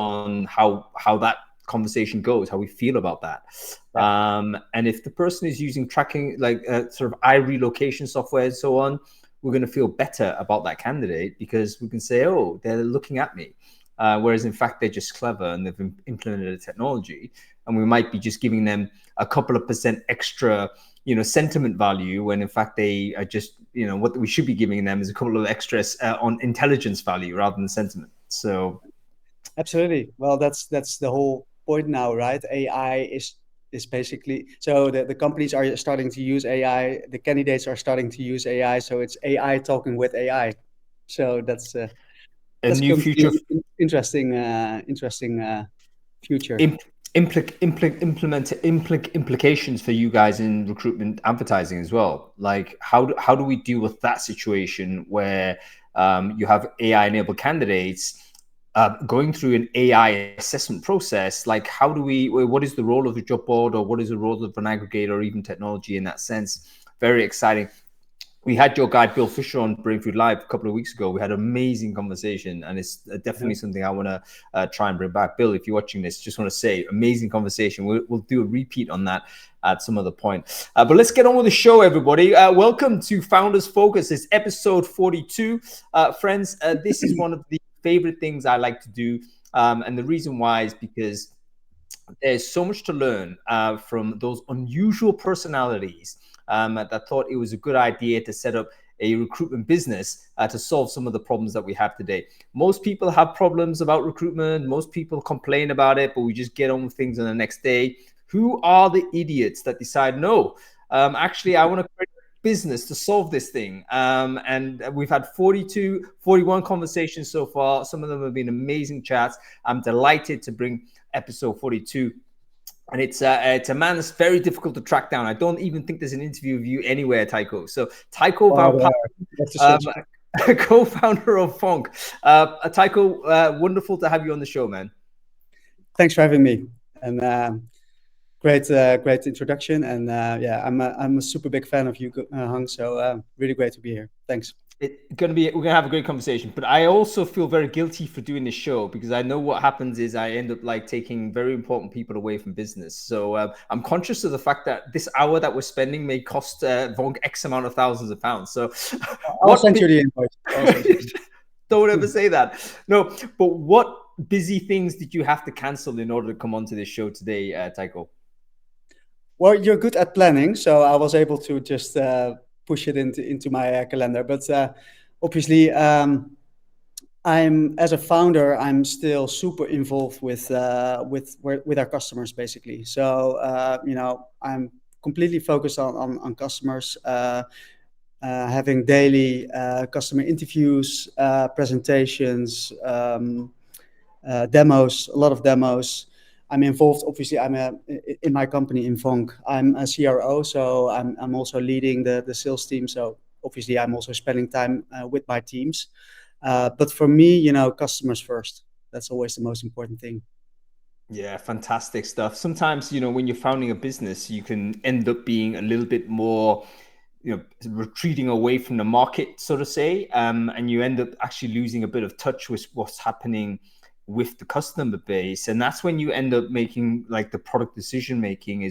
on how that conversation goes, how we feel about that. And if the person is using tracking, like sort of eye relocation software and so on, we're going to feel better about that candidate because we can say, oh, they're looking at me. Whereas in fact, they're just clever and they've implemented a technology, and we might be just giving them a couple of % extra, sentiment value, when in fact they are just, what we should be giving them is a couple of extras on intelligence value rather than sentiment. So absolutely. Well, that's the whole point now, right? AI is basically, so the companies are starting to use AI, the candidates are starting to use AI, so it's AI talking with AI. So that's a new future, interesting future. Implications for you guys in recruitment advertising as well. Like how do we deal with that situation where you have AI enabled candidates going through an AI assessment process? Like what is the role of a job board, or what is the role of an aggregator, or even technology in that sense? Very exciting. We had your guy Bill Fisher on Brain Food Live a couple of weeks ago. We had an amazing conversation, and it's definitely something I want to try and bring back. Bill, if you're watching this, just want to say, amazing conversation. We'll do a repeat on that at some other point. But let's get on with the show, everybody. Welcome to Founders Focus. It's episode 42. Friends, this is one of the favorite things I like to do. And the reason why is because there's so much to learn from those unusual personalities that thought it was a good idea to set up a recruitment business to solve some of the problems that we have today. Most people have problems about recruitment. Most people complain about it, but we just get on with things on the next day. Who are the idiots that decide, no, actually, I want to create a business to solve this thing? And we've had 41 conversations so far. Some of them have been amazing chats. I'm delighted to bring episode 42. And it's a man that's very difficult to track down. I don't even think there's an interview of you anywhere, Tycho. So Tycho van Paassen, co-founder of VONQ. Tycho, wonderful to have you on the show, man. Thanks for having me. And great introduction. And I'm a super big fan of you, Hung. So really great to be here. Thanks. We're gonna have a great conversation, but I also feel very guilty for doing this show because I know what happens is I end up like taking very important people away from business. So I'm conscious of the fact that this hour that we're spending may cost VONQ X amount of thousands of pounds. So I'll send you the invoice. Don't ever say that. No, but what busy things did you have to cancel in order to come onto this show today, Tycho? Well, you're good at planning, so I was able to just push it into my calendar. But obviously, I'm as a founder, I'm still super involved with our customers, basically. So I'm completely focused on customers, having daily customer interviews, presentations, demos, a lot of demos. I'm involved, obviously, in my company in VONQ. I'm a CRO, so I'm also leading the sales team. So obviously, I'm also spending time with my teams. But for me, customers first. That's always the most important thing. Yeah, fantastic stuff. Sometimes, when you're founding a business, you can end up being a little bit more, retreating away from the market, so to say, and you end up actually losing a bit of touch with what's happening with the customer base, and that's when you end up making like the product decision making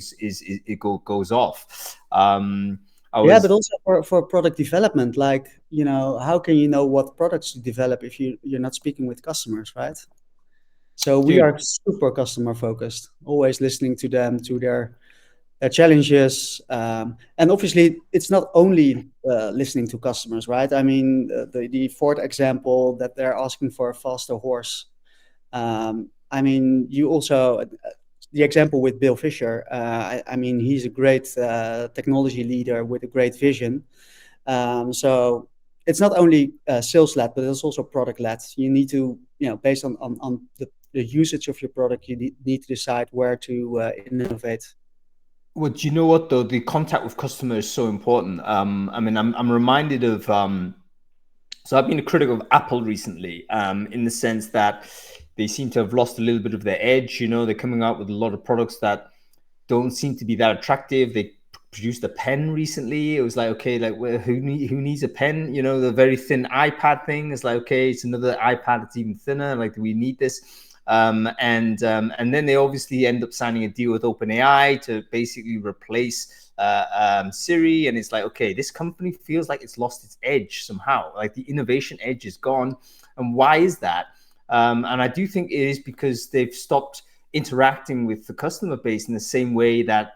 goes off. But also for product development, like how can you know what products to develop if you're not speaking with customers, right? So we are super customer focused, always listening to them, to their challenges, and obviously it's not only listening to customers, right? I mean, the Ford example that they're asking for a faster horse. I mean, you also, the example with Bill Fisher, I mean, he's a great technology leader with a great vision. So it's not only sales-led, but it's also product-led. You need to, based on the usage of your product, you need to decide where to innovate. Well, do you know what, though? The contact with customers is so important. I mean, I'm reminded of, so I've been a critic of Apple recently, in the sense that they seem to have lost a little bit of their edge. They're coming out with a lot of products that don't seem to be that attractive. They produced a pen recently. It was like, okay, like who needs a pen? The very thin iPad thing is like, okay, it's another iPad that's even thinner. Like, do we need this? and then they obviously end up signing a deal with OpenAI to basically replace Siri. And it's like, okay, this company feels like it's lost its edge somehow. Like the innovation edge is gone. And why is that? And I do think it is because they've stopped interacting with the customer base in the same way that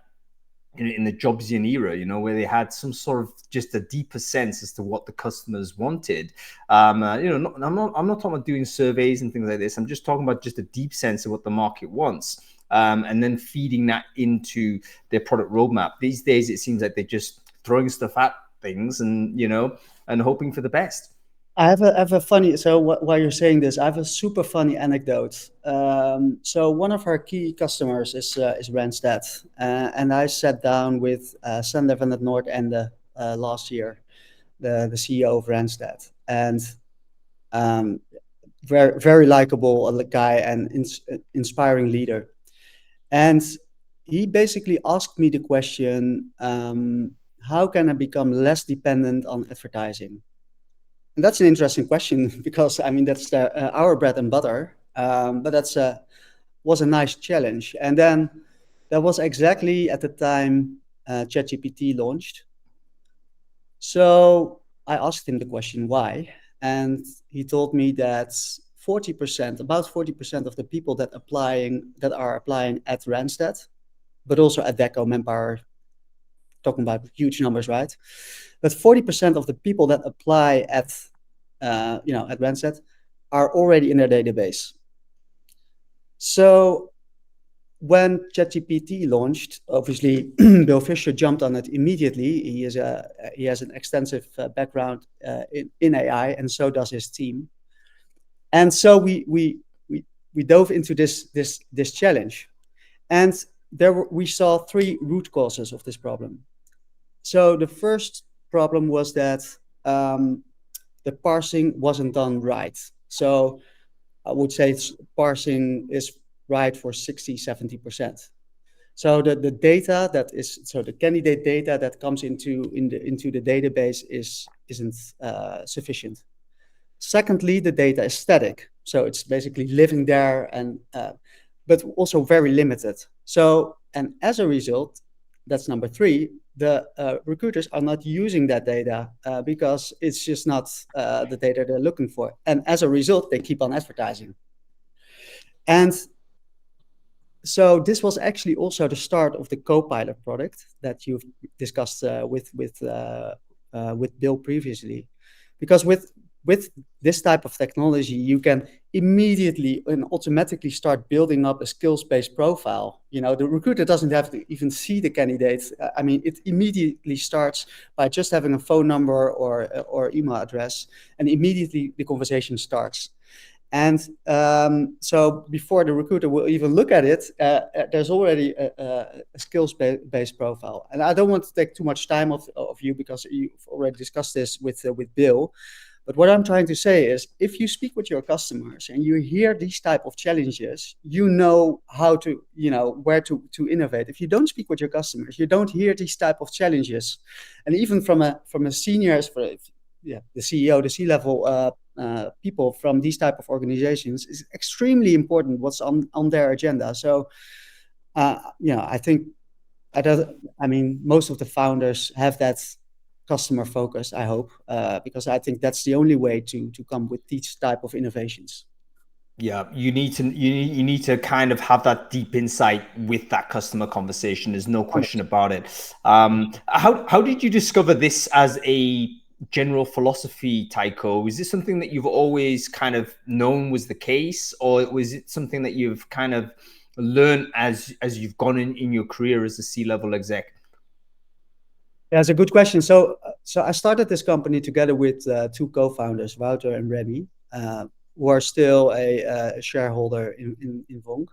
in the Jobsian era, where they had some sort of just a deeper sense as to what the customers wanted. I'm not talking about doing surveys and things like this. I'm just talking about just a deep sense of what the market wants, and then feeding that into their product roadmap. These days, it seems like they're just throwing stuff at things and hoping for the best. I have a funny. So while you're saying this, I have a super funny anecdote. So one of our key customers is Randstad, and I sat down with Sander van het Noordende last year, the CEO of Randstad, and very very likable guy and inspiring leader. And he basically asked me the question, how can I become less dependent on advertising? And that's an interesting question because I mean that's our bread and butter, but that's was a nice challenge. And then that was exactly at the time ChatGPT launched. So I asked him the question why, and he told me that 40%, about 40% of the people that are applying at Randstad, but also at Deco, Manpower, talking about huge numbers, right? But 40% of the people that apply at Randstad are already in their database. So when ChatGPT launched, obviously Bill Fisher jumped on it immediately. He has an extensive background in AI, and so does his team. And so we dove into this challenge, and we saw three root causes of this problem. So the first problem was that the parsing wasn't done right. So I would say parsing is right for 60-70%. So the data the candidate data that comes into the database isn't sufficient. Secondly, the data is static, so it's basically living there and but also very limited. So, and as a result, that's number three, the recruiters are not using that data because it's just not the data they're looking for. And as a result, they keep on advertising. And so this was actually also the start of the Copilot product that you've discussed with Bill previously. Because with this type of technology, you can immediately and automatically start building up a skills-based profile. The recruiter doesn't have to even see the candidate. I mean, it immediately starts by just having a phone number or email address, and immediately the conversation starts. And so before the recruiter will even look at it, there's already a skills-based profile. And I don't want to take too much time of you because you've already discussed this with Bill. But what I'm trying to say is, if you speak with your customers and you hear these type of challenges, you know how to, where to innovate. If you don't speak with your customers, you don't hear these type of challenges. And even from a senior, the CEO, the C-level people from these type of organizations, is extremely important what's on their agenda. So, I think most of the founders have that customer focus, I hope, because I think that's the only way to come with these type of innovations. Yeah, you need to kind of have that deep insight with that customer conversation. There's no question about it. How did you discover this as a general philosophy, Tycho? Is this something that you've always kind of known was the case, or was it something that you've kind of learned as you've gone in your career as a C-level exec? Yeah, that's a good question. So I started this company together with two co-founders, Wouter and Remy, who are still a shareholder in VONQ.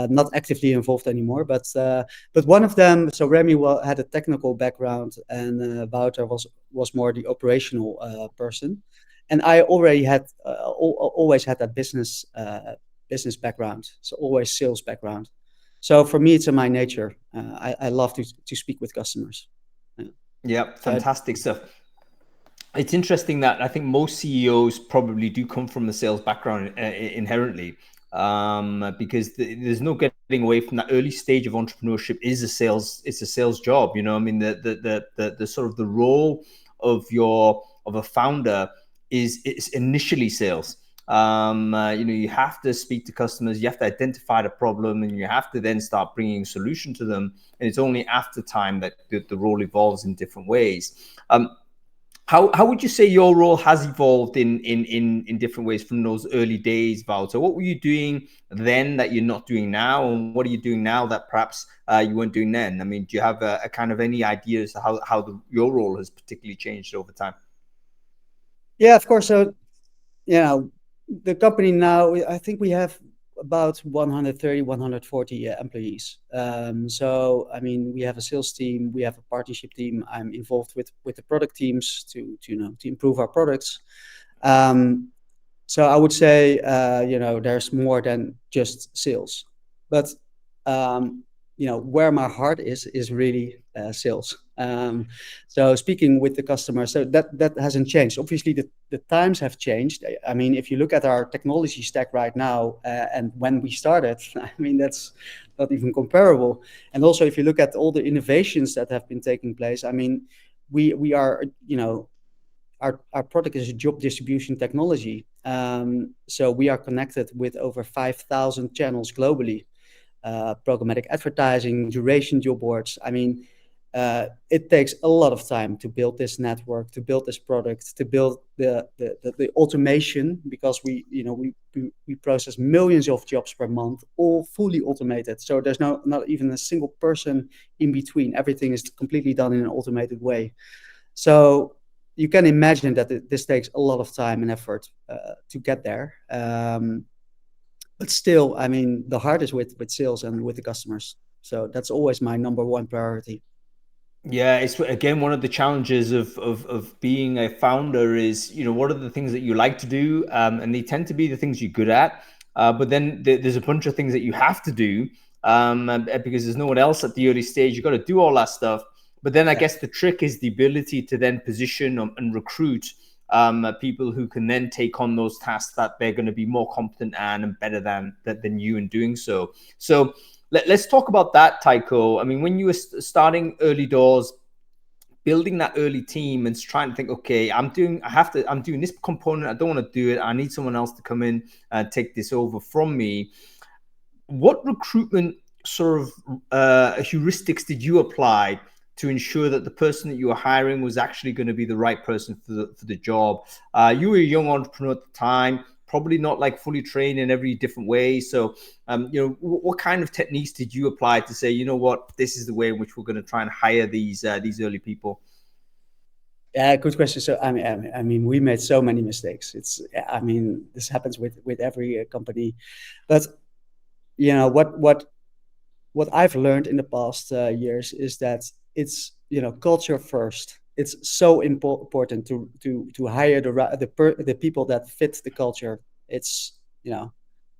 Not actively involved anymore, but one of them. So Remy had a technical background, and Wouter was more the operational person, and I already had always had that business background, so always sales background. So for me, it's in my nature. I love to speak with customers. Yeah, fantastic stuff. It's interesting that I think most CEOs probably do come from a sales background inherently. because there's no getting away from that early stage of entrepreneurship. It's a sales job. I mean, the sort of the role of a founder is initially sales. You have to speak to customers, you have to identify the problem, and you have to then start bringing a solution to them. And it's only after time that the role evolves in different ways. How would you say your role has evolved in different ways from those early days, Val? So what were you doing then that you're not doing now, and what are you doing now that perhaps you weren't doing then? I mean, do you have a kind of any ideas how your role has particularly changed over time? Yeah, of course. So, the company now, I think we have about 130, 140 employees. So, I mean, we have a sales team, we have a partnership team. I'm involved with the product teams to improve our products. So I would say, there's more than just sales, but where my heart is really sales. So speaking with the customer, so that hasn't changed. Obviously, the times have changed. I mean, if you look at our technology stack right now and when we started, I mean, that's not even comparable. And also, if you look at all the innovations that have been taking place, I mean, we are, our product is a job distribution technology. So we are connected with over 5,000 channels globally. Programmatic advertising, duration job boards. I mean, it takes a lot of time to build this network, to build this product, to build the automation, because we process millions of jobs per month, all fully automated. So there's not even a single person in between. Everything is completely done in an automated way. So you can imagine that this takes a lot of time and effort to get there. But still, I mean, the heart is with sales and with the customers. So that's always my number one priority. Yeah, it's again one of the challenges of being a founder is, what are the things that you like to do, and they tend to be the things you're good at, but then there's a bunch of things that you have to do, because there's no one else at the early stage. You've got to do all that stuff, but then I guess the trick is the ability to then position and recruit people who can then take on those tasks that they're going to be more competent and better than you in doing so. So let's talk about that, Tycho. I mean, when you were starting early doors, building that early team and trying to think, okay, I'm doing this component. I don't want to do it. I need someone else to come in and take this over from me. What recruitment sort of heuristics did you apply to ensure that the person that you were hiring was actually going to be the right person for the job? You were a young entrepreneur at the time, probably not like fully trained in every different way. So, what kind of techniques did you apply to say, what, this is the way in which we're going to try and hire these early people? Yeah, good question. So I mean, we made so many mistakes. This happens with every company, but what I've learned in the past years is that it's culture first. It's so important to hire the people that fit the culture. It's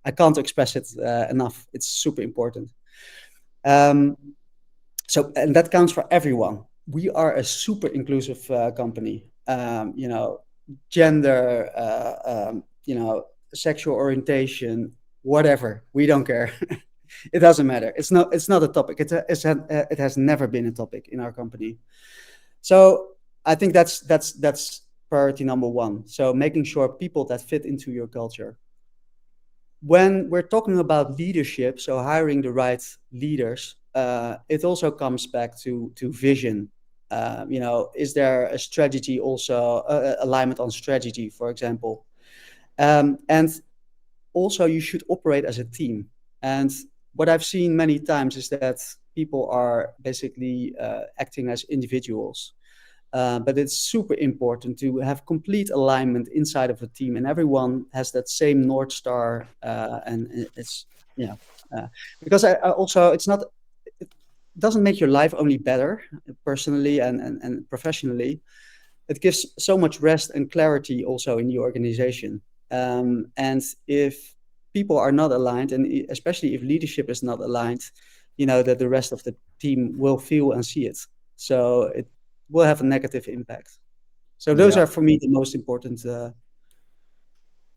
I can't express it enough. It's super important. So, and that counts for everyone. We are a super inclusive company. Gender, sexual orientation, whatever. We don't care. It doesn't matter. It's not a topic. It has never been a topic in our company. So I think that's priority number one. So making sure people that fit into your culture. When we're talking about leadership, so hiring the right leaders, it also comes back to vision. Is there a strategy also, alignment on strategy, for example? And also you should operate as a team. And what I've seen many times is that people are basically acting as individuals. But it's super important to have complete alignment inside of a team, and everyone has that same North Star. And it's, because I also, it doesn't make your life only better personally and professionally. It gives so much rest and clarity also in the organization. And if people are not aligned, and especially if leadership is not aligned, that the rest of the team will feel and see it. So it will have a negative impact. So those are for me the most important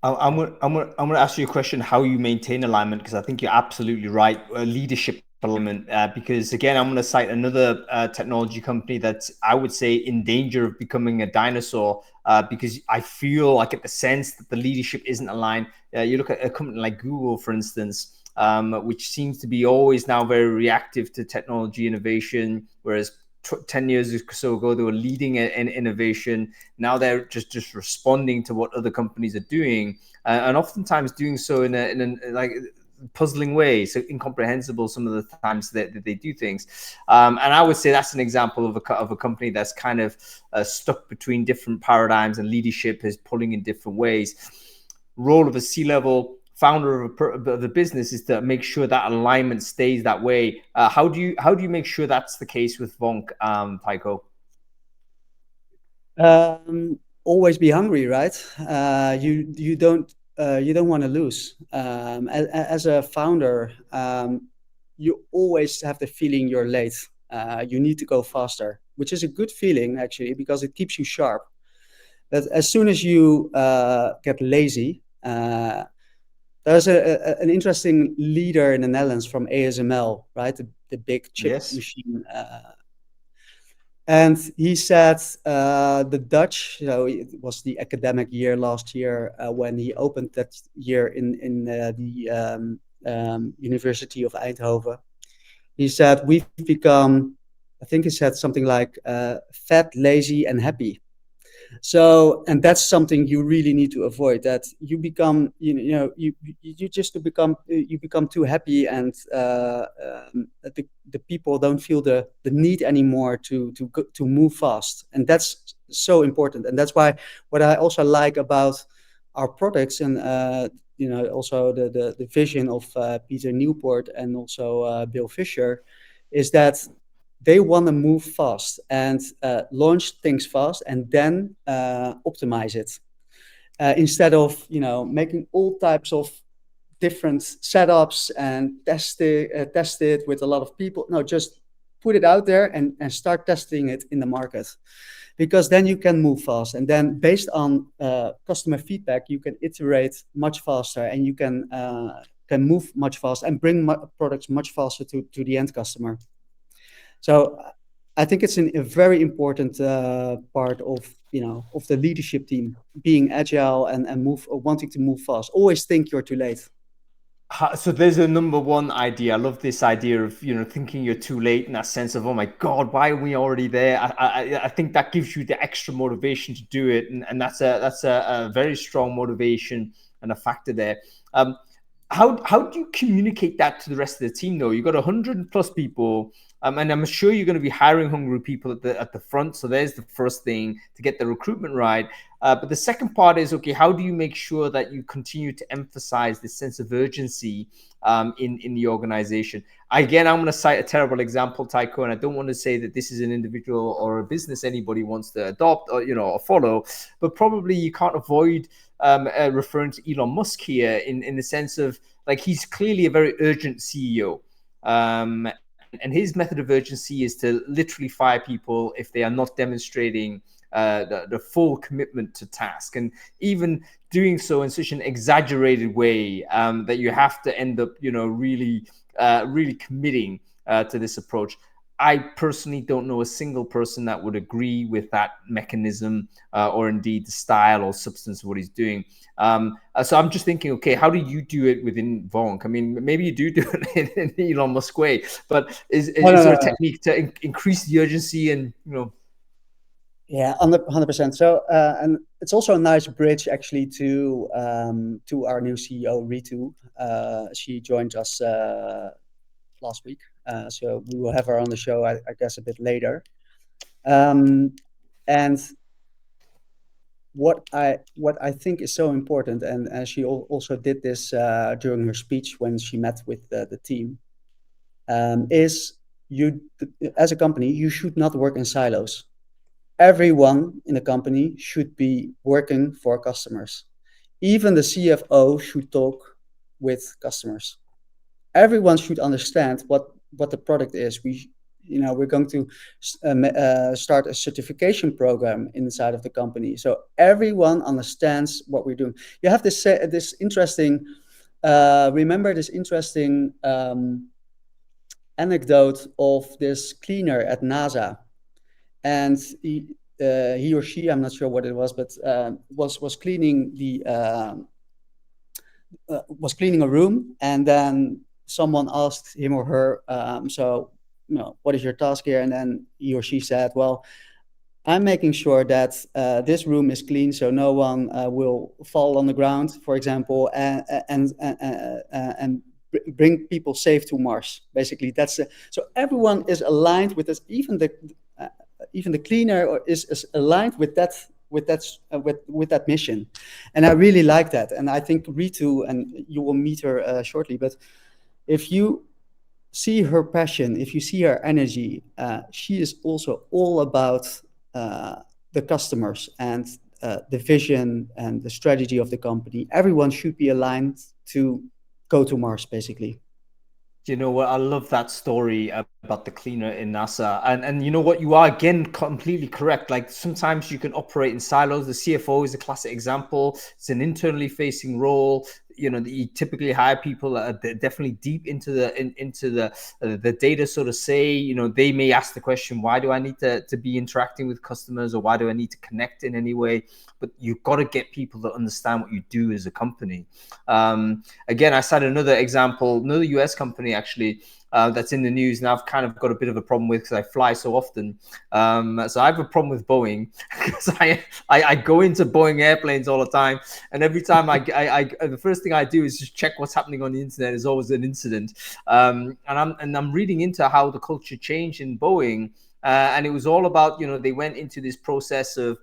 I'm gonna ask you a question: how you maintain alignment? Because I think you're absolutely right. Leadership alignment. Because again, I'm gonna cite another technology company that's, I would say, in danger of becoming a dinosaur. Because I feel, I get the sense that the leadership isn't aligned. You look at a company like Google, for instance, which seems to be always now very reactive to technology innovation, whereas 10 years or so ago they were leading in innovation. Now they're just responding to what other companies are doing, and oftentimes doing so in a like puzzling way, so incomprehensible some of the times that they do things. And I would say that's an example of a company that's kind of stuck between different paradigms, and leadership is pulling in different ways. Role of a C-level founder of the business is to make sure that alignment stays that way. How do you make sure that's the case with VONQ, Tycho? Always be hungry, right? You don't want to lose. As a founder, you always have the feeling you're late. You need to go faster, which is a good feeling actually, because it keeps you sharp. But as soon as you get lazy, there's an interesting leader in the Netherlands from ASML, right? The big chip machine. And he said the Dutch, it was the academic year last year when he opened that year in the University of Eindhoven. He said, we've become, I think he said something like fat, lazy, and happy. So, and that's something you really need to avoid, that you become, you become too happy, and the people don't feel the need anymore to move fast. And that's so important. And that's why what I also like about our products, and also the vision of Peter Newport and also Bill Fisher, is that they want to move fast and launch things fast and then optimize it, instead of making all types of different setups and test it with a lot of people. No, just put it out there and start testing it in the market, because then you can move fast, and then based on customer feedback you can iterate much faster, and you can move much faster and bring products much faster to the end customer. So I think it's a very important part of the leadership team, being agile and wanting to move fast. Always think you're too late. So there's a number one idea. I love this idea of thinking you're too late, in that sense of, oh my God, why are we already there? I think that gives you the extra motivation to do it, and that's a very strong motivation and a factor there. How do you communicate that to the rest of the team though? You've got 100+ people, and I'm sure you're going to be hiring hungry people at the front. So there's the first thing, to get the recruitment right. But the second part is, okay, how do you make sure that you continue to emphasize this sense of urgency in the organization? Again, I'm going to cite a terrible example, Tycho, and I don't want to say that this is an individual or a business anybody wants to adopt or follow, but probably you can't avoid referring to Elon Musk here in the sense of, like, he's clearly a very urgent CEO. And his method of urgency is to literally fire people if they are not demonstrating the full commitment to task, and even doing so in such an exaggerated way that you have to end up, really committing to this approach. I personally don't know a single person that would agree with that mechanism or indeed the style or substance of what he's doing. So I'm just thinking, okay, how do you do it within VONQ? I mean, maybe you do it in Elon Musk way, but is there a technique to increase the urgency and, Yeah, 100%. So, and it's also a nice bridge actually to our new CEO, Ritu. She joined us last week, so we will have her on the show, I guess, a bit later. And what I think is so important, and she also did this during her speech when she met with the team, is you, as a company, you should not work in silos. Everyone in the company should be working for customers. Even the CFO should talk with customers. Everyone should understand what the product is. we're going to start a certification program inside of the company, so everyone understands what we're doing. You have this interesting remember this interesting anecdote of this cleaner at NASA, and he or she, I'm not sure what it was, but was cleaning was cleaning a room, and then someone asked him or her, so what is your task here? And then he or she said, well, I'm making sure that this room is clean, so no one will fall on the ground, for example, and bring people safe to Mars. Basically, that's so everyone is aligned with this. Even the cleaner is aligned with that mission, and I really like that. And I think Ritu, and you will meet her shortly, but if you see her passion, if you see her energy, she is also all about the customers and the vision and the strategy of the company. Everyone should be aligned to go to Mars, basically. You know what? I love that story about the cleaner in NASA. And you know what? You are, again, completely correct. Like, sometimes you can operate in silos. The CFO is a classic example. It's an internally facing role. You typically hire people that are definitely deep into the data, so to say. They may ask the question, why do I need to be interacting with customers, or why do I need to connect in any way? But you've got to get people that understand what you do as a company. Again, I cited another example, another US company, actually, that's in the news, and I've kind of got a bit of a problem with, because I fly so often. So I have a problem with Boeing, because I go into Boeing airplanes all the time, and every time the first thing I do is just check what's happening on the internet. There's always an incident, and I'm reading into how the culture changed in Boeing, and it was all about, they went into this process of,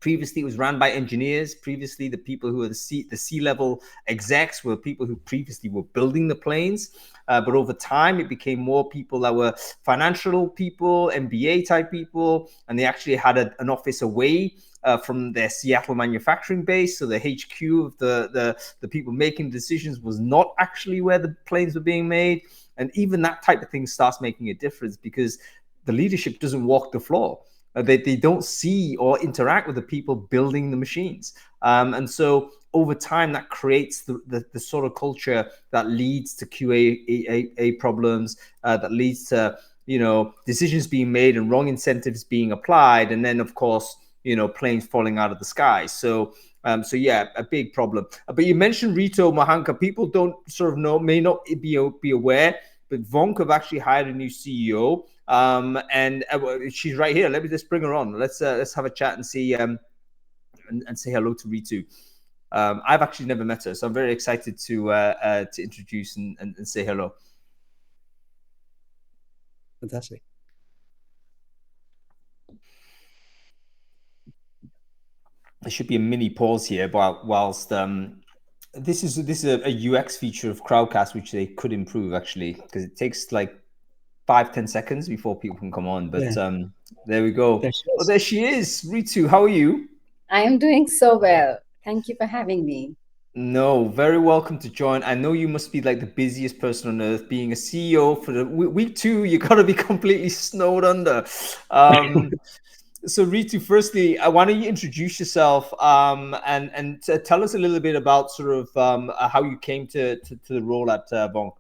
previously it was ran by engineers. Previously, the people who were the C-level execs were people who previously were building the planes. But over time, it became more people that were financial people, MBA type people, and they actually had an office away from their Seattle manufacturing base. So the HQ of the people making decisions was not actually where the planes were being made. And even that type of thing starts making a difference, because the leadership doesn't walk the floor. They don't see or interact with the people building the machines. And so over time, that creates the sort of culture that leads to QA problems, that leads to, decisions being made and wrong incentives being applied. And then, of course, planes falling out of the sky. So yeah, a big problem. But you mentioned Rito Mohanka. People don't sort of may not be aware, but VONQ have actually hired a new CEO. And she's right here. Let me just bring her on. Let's have a chat and see and say hello to Ritu. I've actually never met her, so I'm very excited to introduce and say hello. Fantastic. There should be a mini pause here, whilst this is a UX feature of Crowdcast which they could improve, actually, because it takes like 5-10 seconds before people can come on. But there we go. There she is. Ritu, how are you? I am doing so well. Thank you for having me. No, very welcome to join. I know you must be like the busiest person on earth, being a CEO for the week 2. You got to be completely snowed under. So Ritu, firstly, why don't you introduce yourself and tell us a little bit about sort of how you came to the role at VONQ.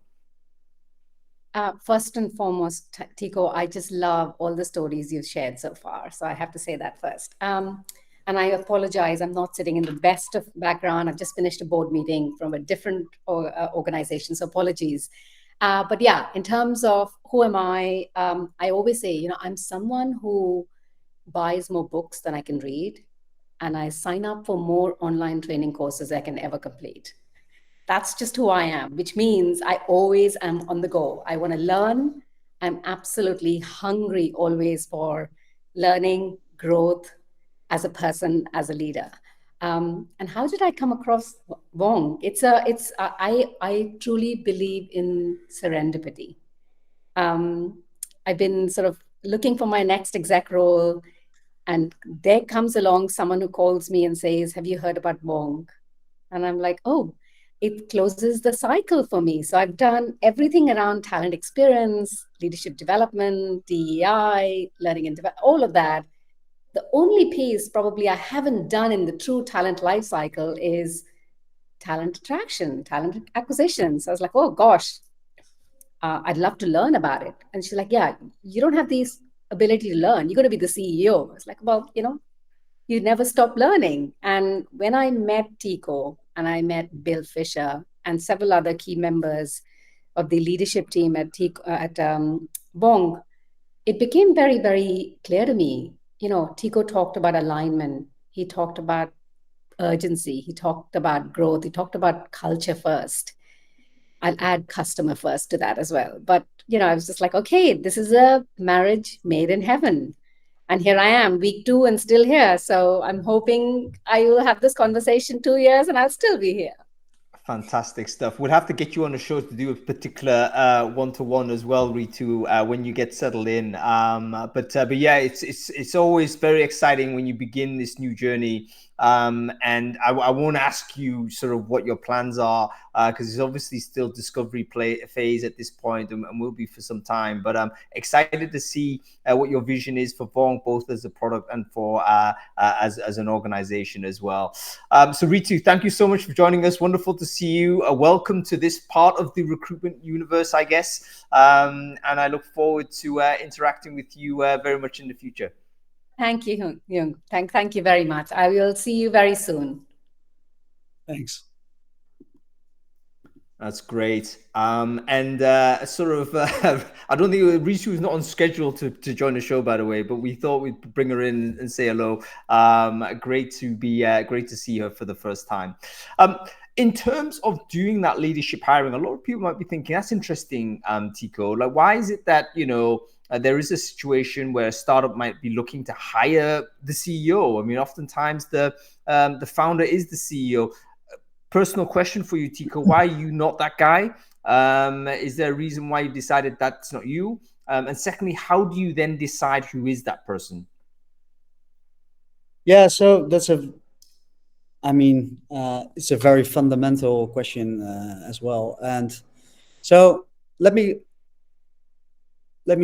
First and foremost, Tycho, I just love all the stories you've shared so far. So I have to say that first. And I apologize, I'm not sitting in the best of background. I've just finished a board meeting from a different organization, so apologies. But yeah, in terms of who am I always say, I'm someone who buys more books than I can read, and I sign up for more online training courses I can ever complete. That's just who I am, which means I always am on the go. I want to learn. I'm absolutely hungry always for learning, growth as a person, as a leader. And how did I come across VONQ? I truly believe in serendipity. I've been sort of looking for my next exec role, and there comes along someone who calls me and says, have you heard about VONQ? And I'm like, oh, it closes the cycle for me. So I've done everything around talent experience, leadership development, DEI, learning and all of that. The only piece probably I haven't done in the true talent life cycle is talent attraction, talent acquisition. So I was like, oh gosh, I'd love to learn about it. And she's like, yeah, you don't have this ability to learn. You're going to be the CEO. I was like, well, you never stop learning. And when I met Tycho and I met Bill Fisher and several other key members of the leadership team at VONQ, it became very, very clear to me. Tycho talked about alignment. He talked about urgency. He talked about growth. He talked about culture first. I'll add customer first to that as well. But, I was just like, okay, this is a marriage made in heaven. And here I am, week 2 and still here. So I'm hoping I will have this conversation 2 years and I'll still be here. Fantastic stuff. We'll have to get you on a show to do a particular one-to-one as well, Ritu, when you get settled in. But yeah, it's always very exciting when you begin this new journey. And I won't ask you sort of what your plans are, because it's obviously still discovery phase at this point, and will be for some time. But I'm excited to see what your vision is for VONQ, both as a product and for as an organization as well. So Ritu, thank you so much for joining us. Wonderful to see you. Welcome to this part of the recruitment universe, I guess. And I look forward to interacting with you very much in the future. Thank you, Jung. Thank you very much. I will see you very soon. Thanks. That's great. And sort of, I don't think Ritu is not on schedule to join the show, by the way, but we thought we'd bring her in and say hello. Great to see her for the first time. In terms of doing that leadership hiring, a lot of people might be thinking, that's interesting, Tycho. Like, why is it that, there is a situation where a startup might be looking to hire the CEO? I mean, oftentimes the founder is the CEO. Personal question for you, Tycho. Why are you not that guy? Is there a reason why you decided that's not you? And secondly, how do you then decide who is that person? Yeah, so it's a very fundamental question as well. And so let me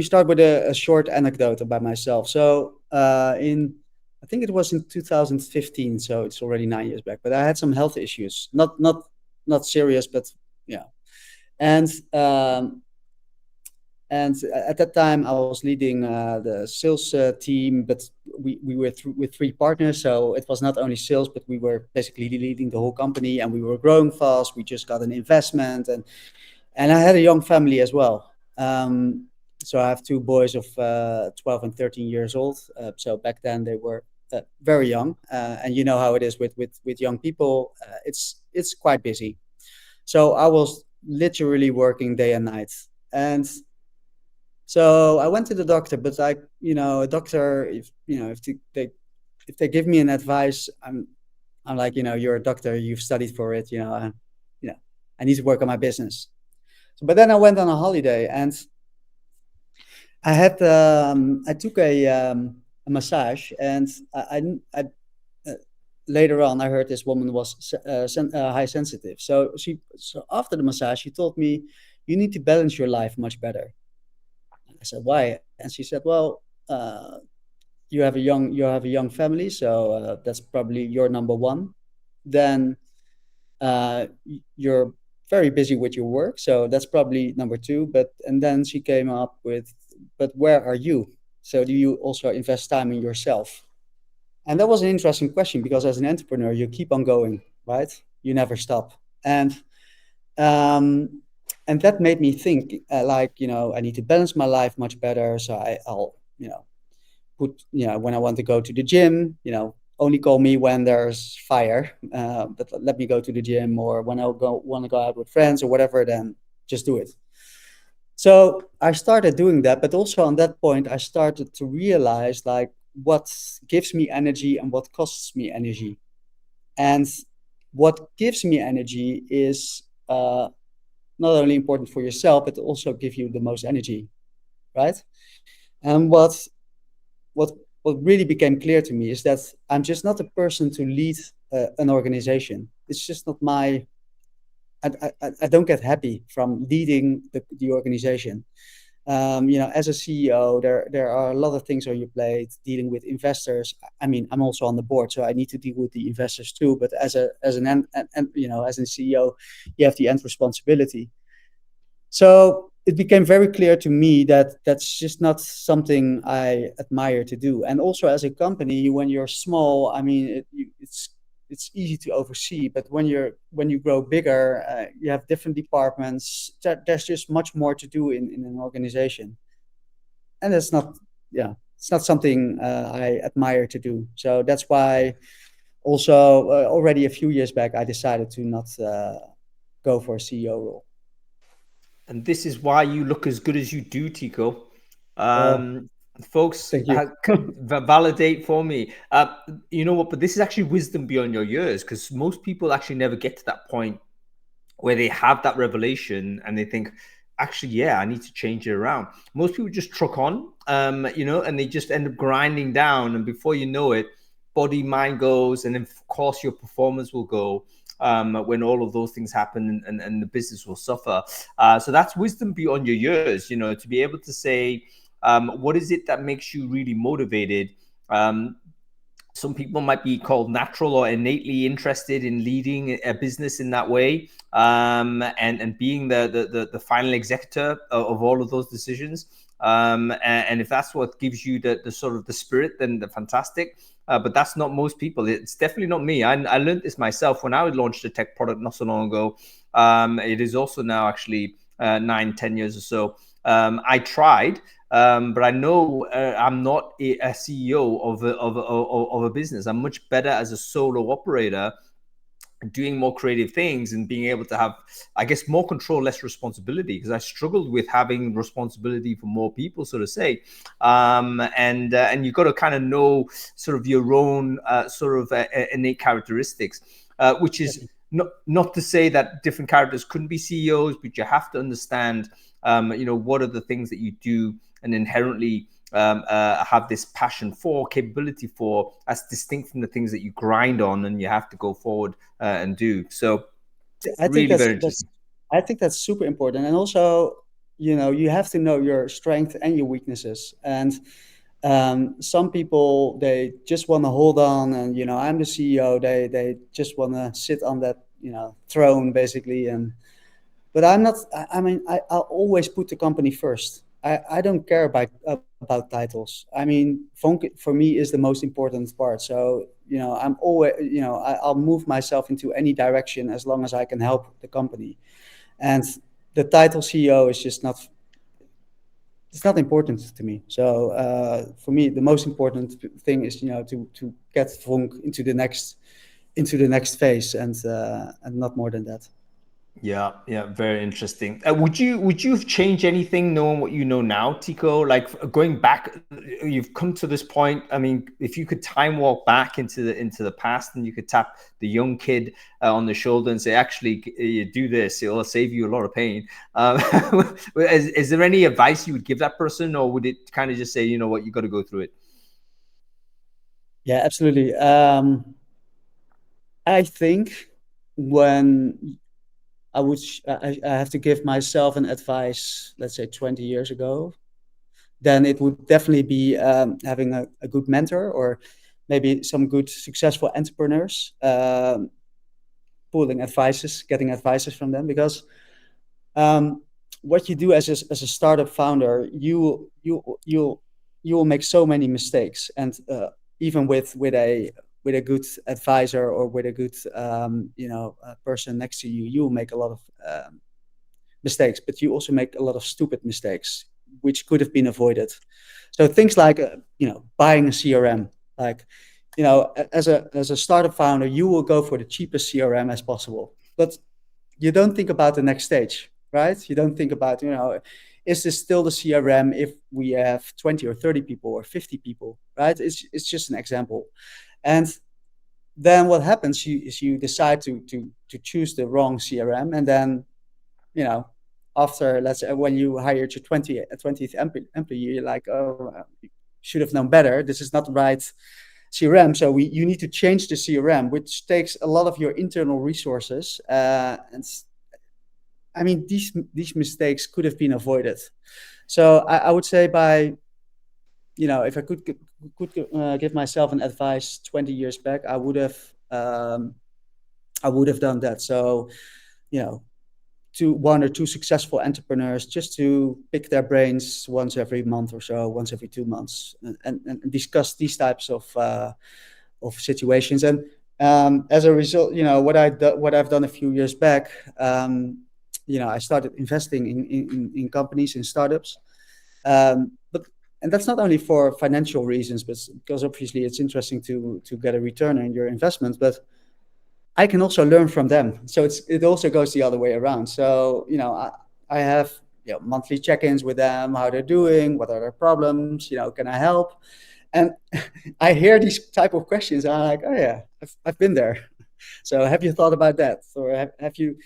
start with a short anecdote about myself. So I think it was in 2015, so it's already 9 years back. But I had some health issues, not serious, but yeah. And at that time, I was leading the sales team, but we were with 3 partners. So it was not only sales, but we were basically leading the whole company, and we were growing fast. We just got an investment, and I had a young family as well. So I have 2 boys of 12 and 13 years old. So back then they were very young, and you know how it is with young people. It's quite busy. So I was literally working day and night, and so I went to the doctor. But a doctor, if they give me an advice, I'm like, you're a doctor, you've studied for it, I need to work on my business. So, but then I went on a holiday, and I took a massage, and I later on I heard this woman was high sensitive. So after the massage, she told me, you need to balance your life much better. I said, why? And she said, well, you have a young family, so that's probably your number one. Then you're very busy with your work, so that's probably number 2. And then she came up with, but where are you? So do you also invest time in yourself? And that was an interesting question, because as an entrepreneur, you keep on going, right? You never stop. And that made me think, I need to balance my life much better. So I'll put, when I want to go to the gym, only call me when there's fire, but let me go to the gym, or when I want to go out with friends or whatever, then just do it. So I started doing that, but also on that point, I started to realize what gives me energy and what costs me energy. And what gives me energy is not only important for yourself, but also give you the most energy, right? And what really became clear to me is that I'm just not a person to lead an organization. It's just not my I don't get happy from leading the organization. As a CEO, there are a lot of things on your plate, dealing with investors. I mean, I'm also on the board, so I need to deal with the investors too. But as a CEO, you have the end responsibility. So it became very clear to me that that's just not something I admire to do. And also as a company, when you're small, I mean, it's easy to oversee, but when you grow bigger, you have different departments. There's just much more to do in an organization, and it's not something I admire to do. So that's why also already a few years back I decided to not go for a CEO role. And this is why you look as good as you do, Tycho. Folks, validate for me. You know what? But this is actually wisdom beyond your years, because most people actually never get to that point where they have that revelation and they think, actually, yeah, I need to change it around. Most people just truck on, and they just end up grinding down. And before you know it, body, mind goes, and then of course your performance will go. When all of those things happen, and the business will suffer. So that's wisdom beyond your years, to be able to say, what is it that makes you really motivated? Some people might be called natural or innately interested in leading a business in that way, and being the final executor of all of those decisions. And if that's what gives you the sort of the spirit, then fantastic. But that's not most people. It's definitely not me. I learned this myself when I launched a tech product not so long ago. It is also now actually 9-10 years or so. I tried, but I know I'm not a CEO of a business. I'm much better as a solo operator, doing more creative things and being able to have, I guess, more control, less responsibility, because I struggled with having responsibility for more people, so to say. And you've got to kind of know sort of your own sort of innate characteristics, which is not to say that different characters couldn't be CEOs, but you have to understand, what are the things that you do and inherently have this passion for, capability for, as distinct from the things that you grind on and you have to go forward and do. So I think that's super important. And also, you have to know your strength and your weaknesses. And some people, they just want to hold on, and I'm the CEO. They just want to sit on that throne basically. But I'm not. I mean, I'll always put the company first. I don't care about titles. I mean, VONQ for me is the most important part. So I'm always, I'll move myself into any direction as long as I can help the company. And the title CEO is just not. It's not important to me. So for me, the most important thing is to get VONQ into the next phase, and not more than that. Yeah, very interesting. Would you have changed anything knowing what you know now, Tycho? Like going back, you've come to this point. I mean, if you could time walk back into the past, and you could tap the young kid on the shoulder and say, actually, you do this, it'll save you a lot of pain. Is there any advice you would give that person, or would it kind of just say, you know what, you got to go through it? Yeah, absolutely. I think when I have to give myself an advice, let's say 20 years ago, then it would definitely be having a good mentor, or maybe some good successful entrepreneurs, getting advices from them. Because what you do as a startup founder, you will make so many mistakes, and even with a good advisor, or with a good person next to you, you will make a lot of mistakes, but you also make a lot of stupid mistakes which could have been avoided. So things like buying a CRM, like as a startup founder, you will go for the cheapest CRM as possible, but you don't think about the next stage, right? You don't think about is this still the CRM if we have 20 or 30 people or 50 people, right? It's just an example. And then what happens is you decide to choose the wrong CRM, and then after, let's say, when you hired your 20th employee, you're like, oh, you should have known better. This is not the right CRM. So you need to change the CRM, which takes a lot of your internal resources, and I mean, these mistakes could have been avoided. So I would say by, if I could give myself an advice 20 years back, I would have done that. So, to one or two successful entrepreneurs, just to pick their brains once every month or so, once every 2 months, and discuss these types of situations. And as a result, what I've done a few years back, I started investing in companies, in startups. And that's not only for financial reasons, but because obviously it's interesting to get a return on your investment, but I can also learn from them. So it also goes the other way around. So, I have monthly check-ins with them, how they're doing, what are their problems, can I help? And I hear these type of questions, and I'm like, oh yeah, I've been there. So have you thought about that? Or have you,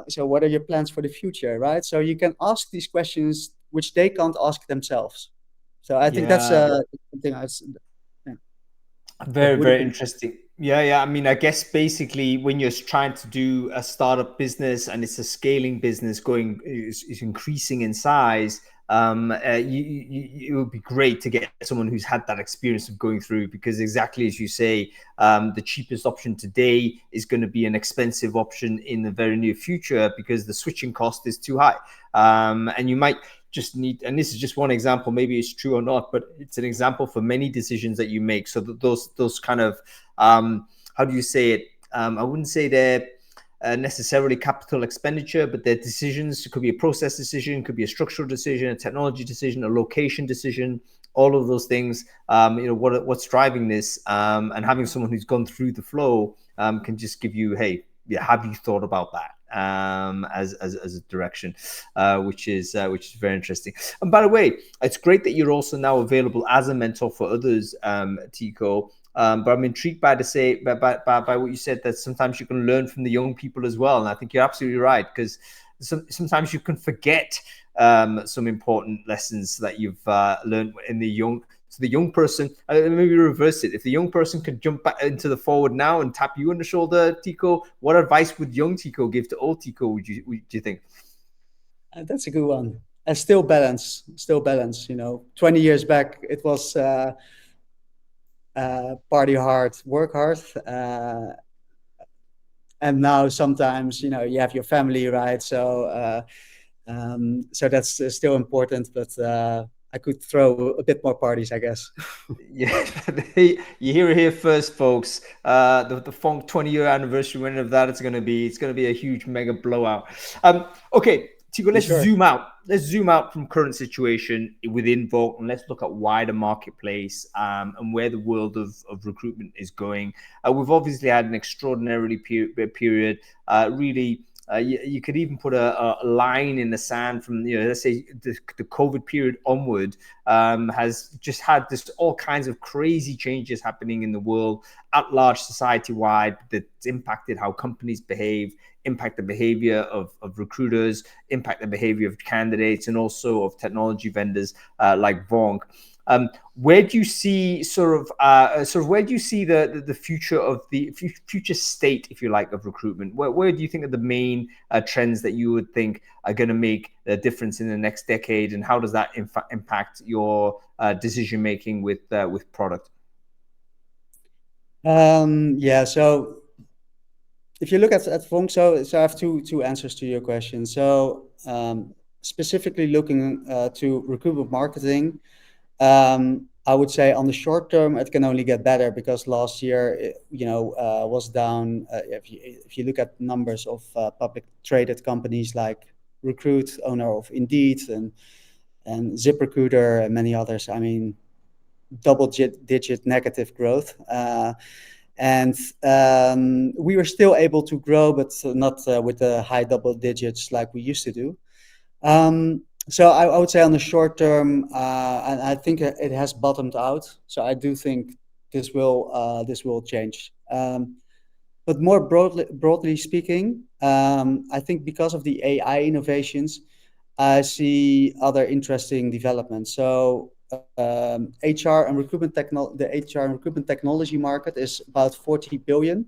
so what are your plans for the future, right? So you can ask these questions which they can't ask themselves. So I think that's something very, very interesting. Yeah. I mean, I guess basically when you're trying to do a startup business and it's a scaling business is increasing in size, it would be great to get someone who's had that experience of going through, because exactly as you say, the cheapest option today is going to be an expensive option in the very near future because the switching cost is too high. And you might just need, and this is just one example, maybe it's true or not, but it's an example for many decisions that you make. So that those kind of, how do you say it? I wouldn't say they're necessarily capital expenditure, but their decisions. It could be a process decision, could be a structural decision, a technology decision, a location decision, all of those things. What's driving this, and having someone who's gone through the flow can just give you, hey, have you thought about that? As a direction, which is very interesting. And by the way, it's great that you're also now available as a mentor for others, Tycho. But I'm intrigued by what you said, that sometimes you can learn from the young people as well. And I think you're absolutely right, because sometimes you can forget some important lessons that you've learned in the young. So the young person, maybe reverse it. If the young person could jump back into the forward now and tap you on the shoulder, Tycho, what advice would young Tycho give to old Tycho, do you think? That's a good one. And still balance. 20 years back, it was party hard, work hard. And now sometimes, you have your family, right? So that's still important, but I could throw a bit more parties, I guess. Yeah, you hear it here first, folks. The VONQ 20-year anniversary, when of that, it's gonna be a huge mega blowout. Okay, Tycho, let's zoom out. Let's zoom out from current situation within VONQ, and let's look at wider marketplace and where the world of recruitment is going. We've obviously had an extraordinary period. Really. You could even put a line in the sand from, let's say the COVID period onward, has just had all kinds of crazy changes happening in the world at large, society-wide, that's impacted how companies behave, impact the behavior of recruiters, impact the behavior of candidates, and also of technology vendors like VONQ. Where do you see where do you see the future of the future state, if you like, of recruitment? Where do you think are the main trends that you would think are going to make a difference in the next decade, and how does that impact your decision making with product? So if you look at VONQ, so I have two answers to your question. So specifically looking to recruitment marketing, I would say on the short term, it can only get better, because last year, was down. If you look at numbers of public traded companies like Recruit, owner of Indeed, and ZipRecruiter, and many others, I mean, double-digit negative growth. And we were still able to grow, but not with the high double digits like we used to do. So I would say on the short term, and I think it has bottomed out. So I do think this will change. But more broadly speaking, I think because of the AI innovations, I see other interesting developments. So HR and recruitment the HR and recruitment technology market is about 40 billion,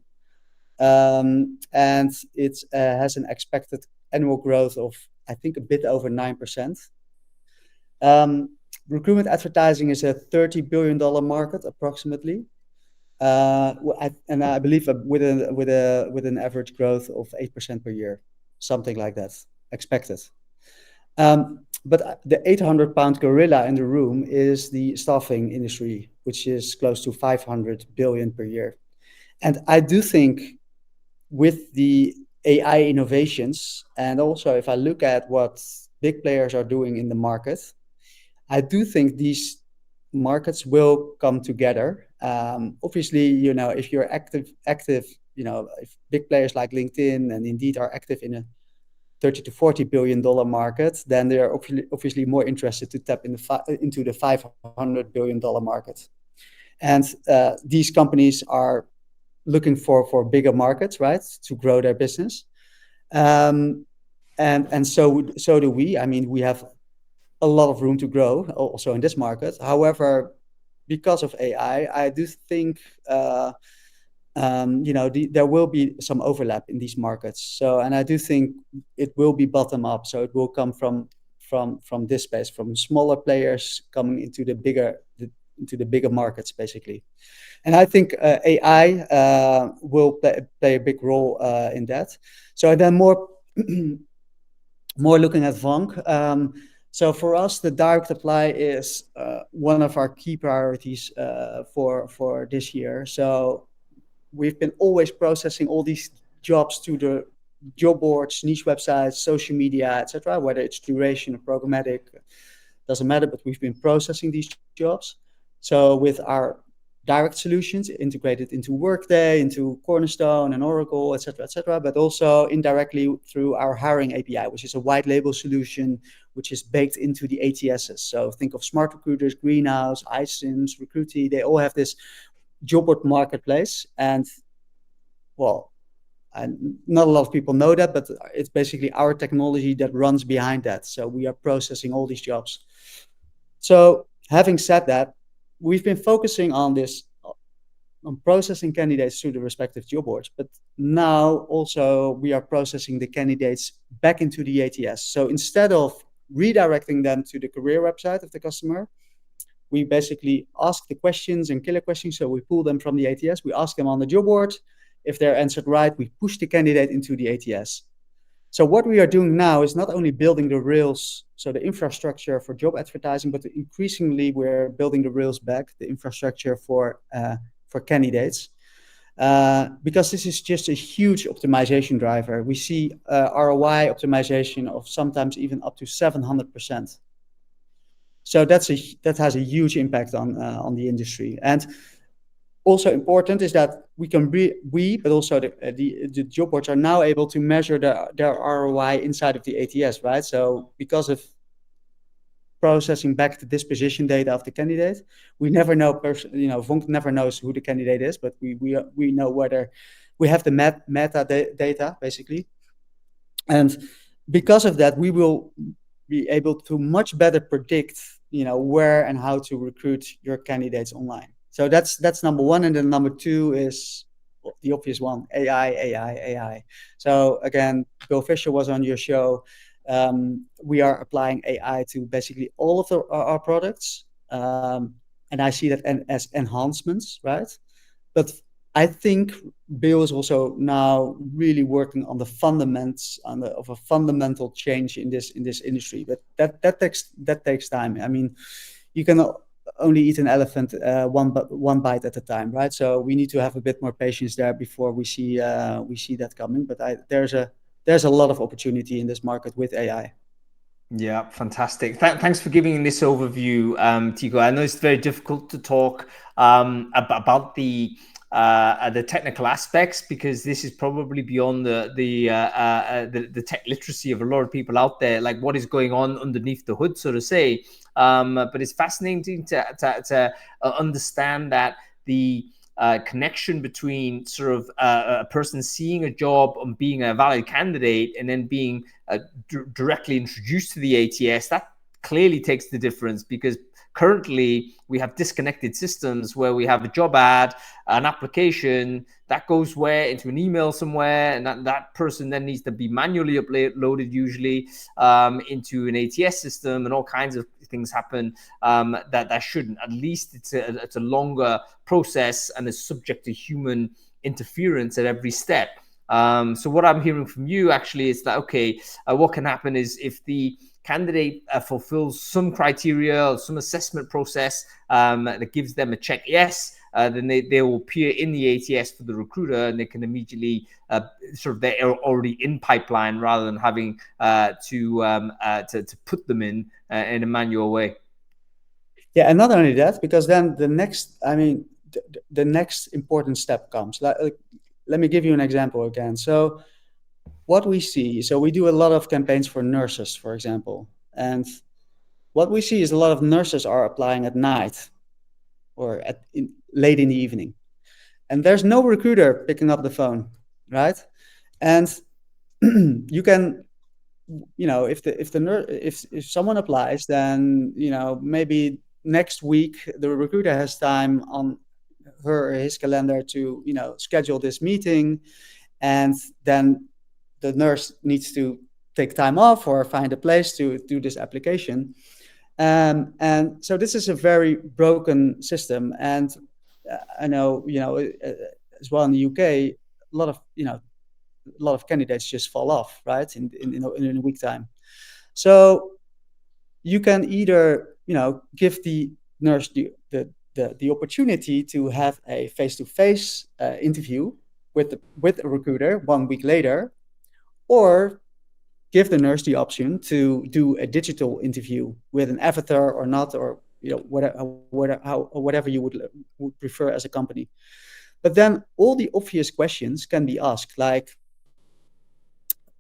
and it has an expected annual growth of, I think, a bit over 9%. Recruitment advertising is a $30 billion market approximately, and I believe with an average growth of 8% per year, something like that expected. But the 800-pound gorilla in the room is the staffing industry, which is close to 500 billion per year. And I do think with the AI innovations, and also if I look at what big players are doing in the market, I do think these markets will come together. Obviously, if you're active, if big players like LinkedIn and Indeed are active in a $30 to $40 billion market, then they are obviously more interested to tap into the $500 billion market. And these companies are looking for bigger markets, right, to grow their business. And so do we. I mean, we have a lot of room to grow also in this market. However, because of AI, I do think there will be some overlap in these markets. So, and I do think it will be bottom up. So it will come from this space, from smaller players coming into the bigger markets, basically. And I think AI will play a big role in that. So then more looking at VONQ. So for us, the direct apply is one of our key priorities for this year. So we've been always processing all these jobs to the job boards, niche websites, social media, etc. Whether it's duration or programmatic, doesn't matter. But we've been processing these jobs. So with our direct solutions integrated into Workday, into Cornerstone and Oracle, etc., but also indirectly through our hiring API, which is a white label solution, which is baked into the ATSs. So think of Smart Recruiters, Greenhouse, iSIMS, Recruity. They all have this job board marketplace. And well, not a lot of people know that, but it's basically our technology that runs behind that. So we are processing all these jobs. So having said that, we've been focusing on processing candidates through the respective job boards, but now also we are processing the candidates back into the ATS. So instead of redirecting them to the career website of the customer, we basically ask the questions and killer questions. So we pull them from the ATS, we ask them on the job board. If they're answered right, we push the candidate into the ATS. So what we are doing now is not only building the rails, so the infrastructure for job advertising, but increasingly we're building the rails back, the infrastructure for candidates, because this is just a huge optimization driver. We see ROI optimization of sometimes even up to 700%. So that has a huge impact on the industry. And also important is that but also the job boards are now able to measure their ROI inside of the ATS, right? So because of processing back the disposition data of the candidate, we never know, VONQ never knows who the candidate is, but we know whether we have the meta data basically. And because of that, we will be able to much better predict, where and how to recruit your candidates online. So that's number one. And then number two is the obvious one, AI. So again, Bill Fisher was on your show. We are applying AI to basically all of our products. And I see that as enhancements, right? But I think Bill is also now really working on the fundamentals of a fundamental change in this industry. But that takes time. I mean, you can only eat an elephant one bite at a time, right? So we need to have a bit more patience there before we see that coming. But there's a lot of opportunity in this market with AI. Yeah, fantastic. Thanks for giving this overview, Tycho. I know it's very difficult to talk about the technical aspects, because this is probably beyond the tech literacy of a lot of people out there, like what is going on underneath the hood, so to say. But it's fascinating to understand that the connection between sort of a person seeing a job and being a valid candidate and then being directly introduced to the ATS, that clearly takes the difference, because currently we have disconnected systems where we have a job ad, an application that goes where into an email somewhere, and that person then needs to be manually uploaded usually into an ATS system, and all kinds of things happen that shouldn't. At least it's a longer process and is subject to human interference at every step. So what I'm hearing from you actually is that, okay, what can happen is if the candidate fulfills some criteria or some assessment process that gives them a check yes, then they will appear in the ATS for the recruiter, and they can immediately they're already in pipeline rather than having to put them in a manual way. Yeah, and not only that, because then the next important step comes. Let me give you an example again. So what we see, so we do a lot of campaigns for nurses, for example, and what we see is a lot of nurses are applying at night or late in the evening, and there's no recruiter picking up the phone, right? And you can, if someone applies, then maybe next week the recruiter has time on her or his calendar to schedule this meeting, and then the nurse needs to take time off or find a place to do this application. And so this is a very broken system. And I know, as well in the UK, a lot of candidates just fall off, right, in a week time. So you can either, give the nurse the opportunity to have a face-to-face interview with a recruiter 1 week later, or give the nurse the option to do a digital interview with an avatar or not, or whatever you would prefer as a company. But then all the obvious questions can be asked, like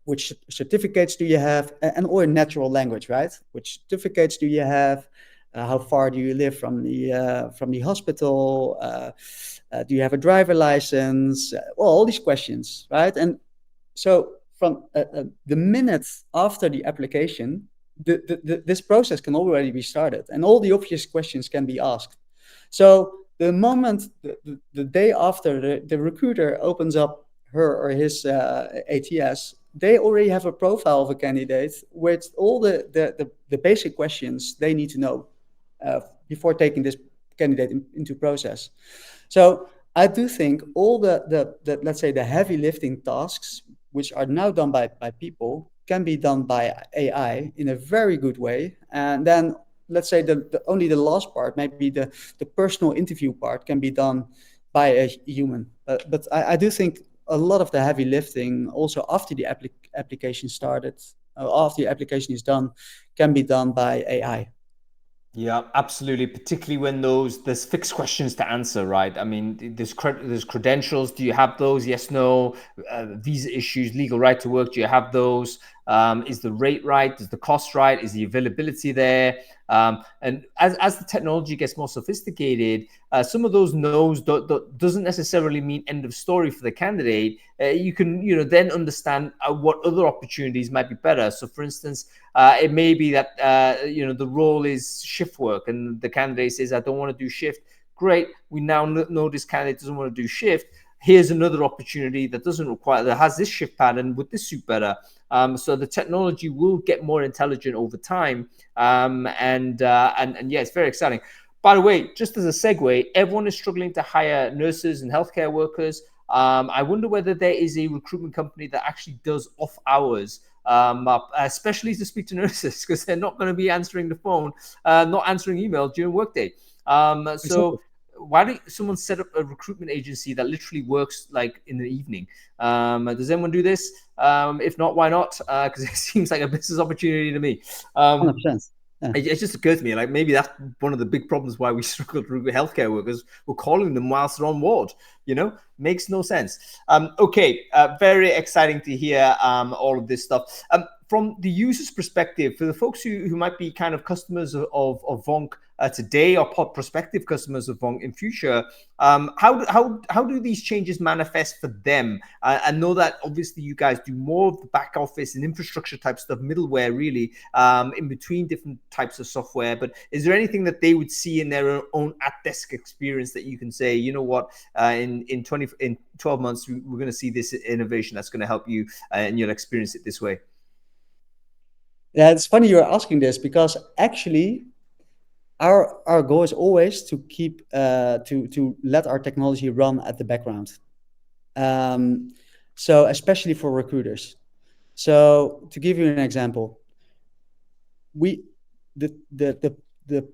which certificates do you have, or in natural language, right? Which certificates do you have? How far do you live from the hospital? Do you have a driver license? Well, all these questions, right? And so from the minute after the application, this process can already be started, and all the obvious questions can be asked. So the moment, the day after the recruiter opens up her or his ATS, they already have a profile of a candidate with all the basic questions they need to know before taking this candidate into process. So I do think all the let's say the heavy lifting tasks, which are now done by people, can be done by AI in a very good way. And then let's say only the last part, maybe the personal interview part, can be done by a human. But I do think a lot of the heavy lifting, also after the application started, after the application is done, can be done by AI. Yeah, absolutely. Particularly when there's fixed questions to answer, right? I mean, there's credentials. Do you have those? Yes, no. Visa issues, legal right to work. Do you have those? Is the rate right? Is the cost right? Is the availability there? And as the technology gets more sophisticated, some of those no's doesn't necessarily mean end of story for the candidate. You can then understand what other opportunities might be better. So, for instance, it may be that the role is shift work, and the candidate says, "I don't want to do shift." Great, we now know this candidate doesn't want to do shift. Here's another opportunity that has this shift pattern. Would this suit better? So the technology will get more intelligent over time, and yeah, it's very exciting. By the way, just as a segue, everyone is struggling to hire nurses and healthcare workers. I wonder whether there is a recruitment company that actually does off hours, especially to speak to nurses, because they're not going to be answering the phone, not answering email during workday. So why don't someone set up a recruitment agency that literally works like in the evening? Does anyone do this? If not, why not? Because it seems like a business opportunity to me. 100%. Yeah. It just occurred to me, like, maybe that's one of the big problems why we struggle to recruit healthcare workers. We're calling them whilst they're on ward. Makes no sense. Okay, very exciting to hear all of this stuff. from the user's perspective, for the folks who might be kind of customers of VONQ today, or prospective customers of VONQ in future, how do these changes manifest for them? I know that obviously you guys do more of the back office and infrastructure type stuff, middleware really, in between different types of software. But is there anything that they would see in their own at-desk experience that you can say, you know what, in 12 months, we're going to see this innovation that's going to help you and you'll experience it this way? Yeah, it's funny you're asking this, because actually our goal is always to keep to let our technology run at the background. So especially for recruiters. So to give you an example, the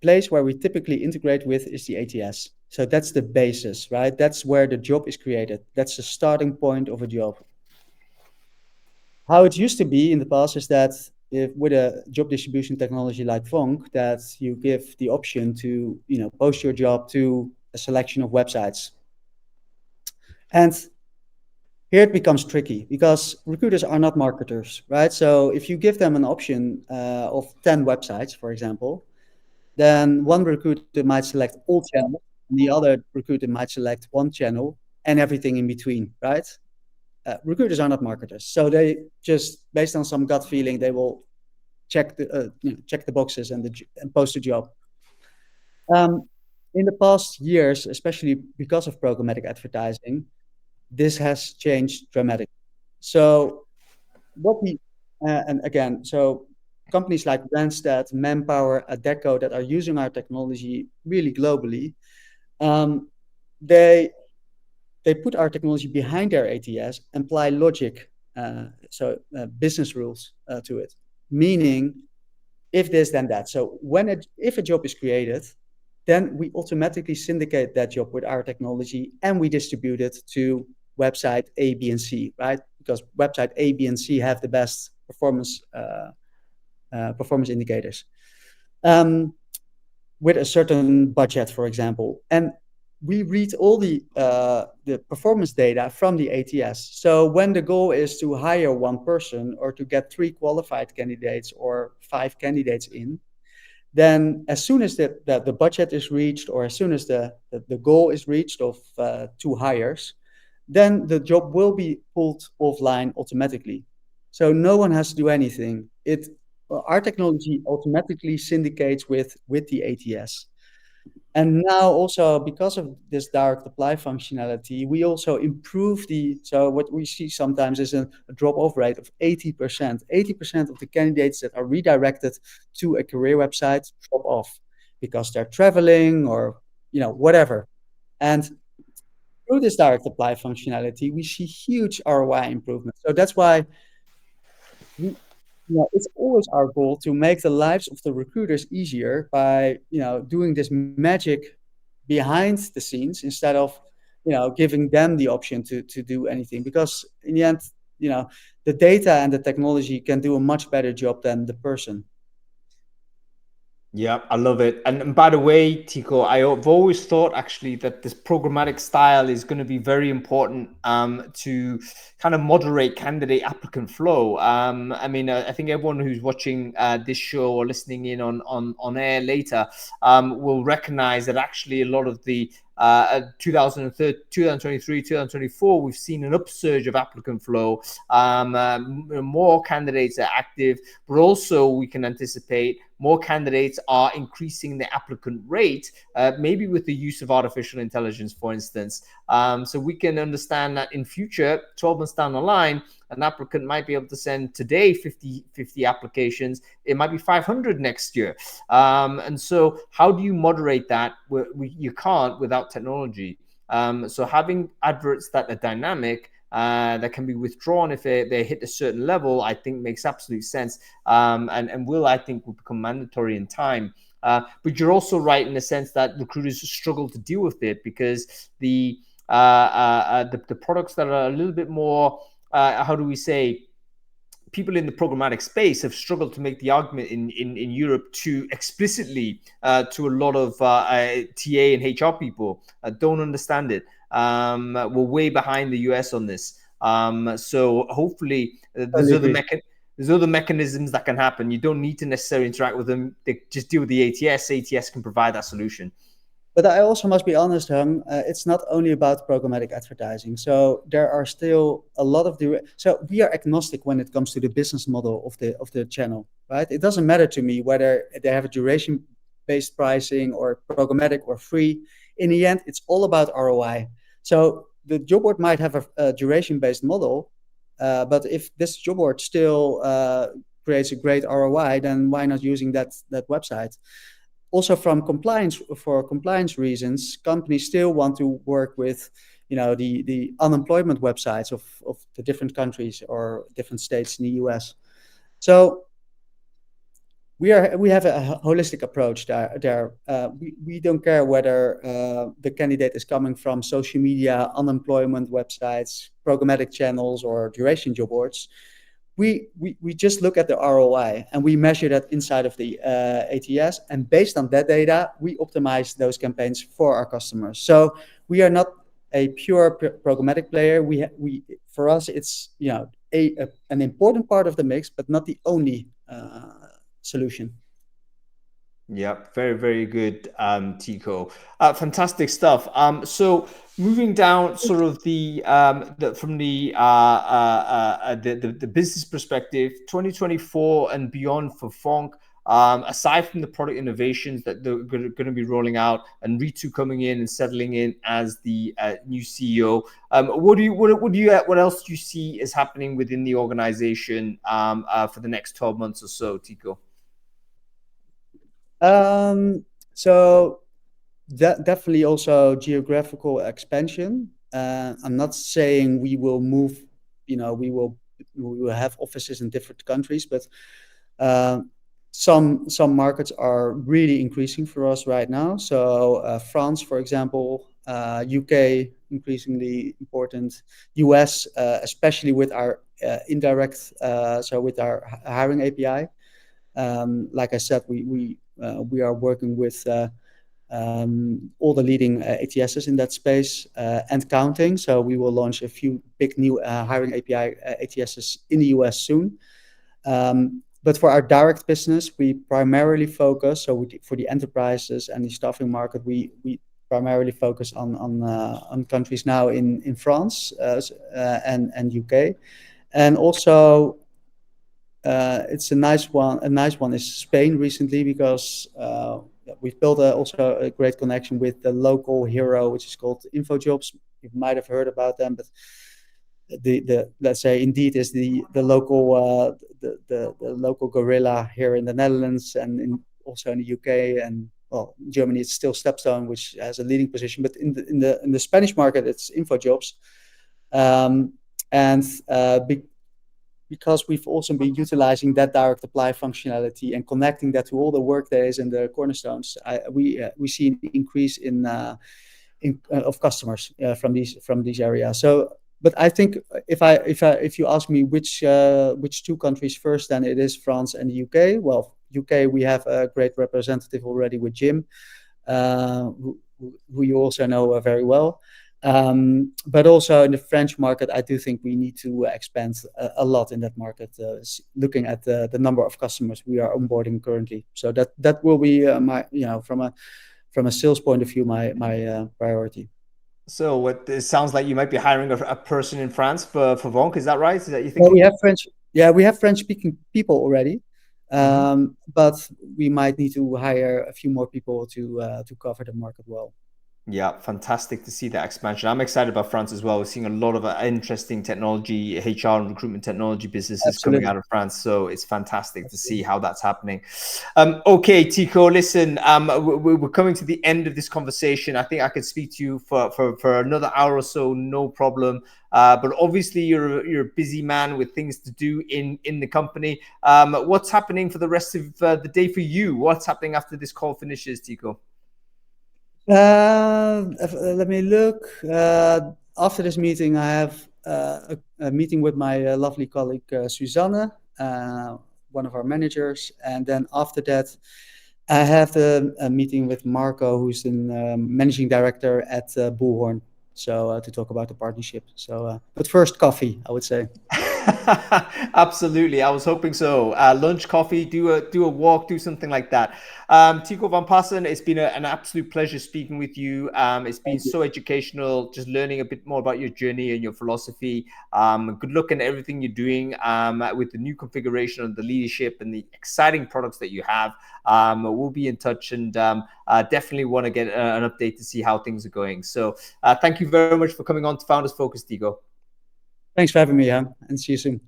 place where we typically integrate with is the ATS. So that's the basis, right? That's where the job is created. That's the starting point of a job. How it used to be in the past is that with a job distribution technology like VONQ, that you give the option to post your job to a selection of websites. And here it becomes tricky, because recruiters are not marketers, right? So if you give them an option of 10 websites, for example, then one recruiter might select all channels, and the other recruiter might select one channel and everything in between, right? Recruiters are not marketers, so they just, based on some gut feeling, they will check the boxes and post a job. In the past years, especially because of programmatic advertising, this has changed dramatically. So so companies like Randstad, Manpower, Adecco that are using our technology really globally, they put our technology behind their ATS, apply logic, business rules to it, meaning if this, then that. So if a job is created, then we automatically syndicate that job with our technology, and we distribute it to website A, B, and C, right? Because website A, B, and C have the best performance indicators with a certain budget, for example. And we read all the performance data from the ATS. So when the goal is to hire one person, or to get 3 qualified candidates or 5 candidates in, then as soon as the budget is reached, or as soon as the goal is reached of 2 hires, then the job will be pulled offline automatically. So no one has to do anything. Our technology automatically syndicates with the ATS. And now also, because of this direct apply functionality, we also improve so what we see sometimes is a drop-off rate of 80%. 80% of the candidates that are redirected to a career website drop off because they're traveling or whatever. And through this direct apply functionality, we see huge ROI improvements. So that's why it's always our goal to make the lives of the recruiters easier by doing this magic behind the scenes, instead of giving them the option to do anything, because in the end the data and the technology can do a much better job than the person. Yeah, I love it. And by the way, Tycho, I've always thought actually that this programmatic style is going to be very important to kind of moderate candidate applicant flow. I mean, I think everyone who's watching this show or listening in on air later will recognize that actually a lot of the 2023, 2024, we've seen an upsurge of applicant flow. More candidates are active, but also we can anticipate more candidates are increasing the applicant rate, maybe with the use of artificial intelligence, for instance. So we can understand that in future, 12 months down the line, an applicant might be able to send today 50 applications. It might be 500 next year. And so how do you moderate that? You can't without technology. So having adverts that are dynamic, that can be withdrawn if they hit a certain level, I think makes absolute sense, and I think will become mandatory in time. But you're also right in the sense that recruiters struggle to deal with it, because the products that are a little bit more, how do we say, people in the programmatic space have struggled to make the argument in Europe to explicitly to a lot of TA and HR people don't understand it. We're way behind the US on this. So hopefully there's There's other mechanisms that can happen. You don't need to necessarily interact with them. They just deal with the ATS. ATS can provide that solution. But I also must be honest, Hung, it's not only about programmatic advertising. So there are still a lot of so we are agnostic when it comes to the business model of the channel, right? It doesn't matter to me whether they have a duration-based pricing or programmatic or free. In the end, it's all about ROI. So the job board might have a duration-based model, but if this job board still creates a great ROI, then why not using that website? Also, for compliance reasons, companies still want to work with, the unemployment websites of the different countries or different states in the US. So we have a holistic approach there. We don't care whether the candidate is coming from social media, unemployment websites, programmatic channels, or duration job boards. We just look at the ROI and we measure that inside of the ATS, and based on that data, we optimize those campaigns for our customers. So we are not a pure programmatic player. For us, it's an important part of the mix, but not the only solution. Yeah, very, very good, Tycho. Fantastic stuff. So moving down sort of from the business perspective, 2024 and beyond for VONQ, aside from the product innovations that they're going to be rolling out and Ritu coming in and settling in as the new CEO, what else do you see is happening within the organization for the next 12 months or so, Tycho? So that definitely also geographical expansion. I'm not saying we will move, we will have offices in different countries, but some markets are really increasing for us right now. So France, for example, UK, increasingly important, US, especially with our indirect, so with our hiring API. Like I said, we are working with all the leading ATSs in that space and counting. So we will launch a few big new hiring API ATSs in the US soon. But for our direct business, we primarily focus. So for the enterprises and the staffing market, we primarily focus on countries now in France and UK, and also. It's a nice one. A nice one is Spain recently, because we've built also a great connection with the local hero, which is called InfoJobs. You might have heard about them, but the let's say Indeed is the local the local gorilla here in the Netherlands and also in the UK, and well, in Germany it's still Stepstone, which has a leading position. But in the Spanish market, it's InfoJobs, because we've also been utilizing that direct apply functionality and connecting that to all the Workdays and the cornerstones, we see an increase of customers from these areas. So, but I think if you ask me which two countries first, then it is France and the UK. Well, UK, we have a great representative already with Jim, who you also know very well. But also in the French market, I do think we need to expand a lot in that market, looking at the number of customers we are onboarding currently. So that will be my, from a sales point of view, my priority. So it sounds like you might be hiring a person in France for VONQ. Is that right? Is that you think? Well, we have French-speaking people already, but we might need to hire a few more people to cover the market well. Yeah, fantastic to see that expansion. I'm excited about France as well. We're seeing a lot of interesting technology, HR and recruitment technology businesses coming out of France. So it's fantastic to see how that's happening. Okay, Tycho, listen, we're coming to the end of this conversation. I think I could speak to you for another hour or so, no problem. But obviously you're a busy man with things to do in the company. What's happening for the rest of the day for you? What's happening after this call finishes, Tycho? Let me look. After this meeting, I have a meeting with my lovely colleague Susanne, one of our managers, and then after that, I have a meeting with Marco, who's the managing director at Bullhorn. So to talk about the partnership. So, but first, coffee, I would say. Absolutely. I was hoping so. Lunch, coffee, do a walk, do something like that. Tycho van Paassen, it's been an absolute pleasure speaking with you. It's been so educational, just learning a bit more about your journey and your philosophy. Good luck in everything you're doing with the new configuration of the leadership and the exciting products that you have. We'll be in touch, and definitely want to get an update to see how things are going. So thank you very much for coming on to Founders Focus, Tycho. Thanks for having me, Jan, and see you soon.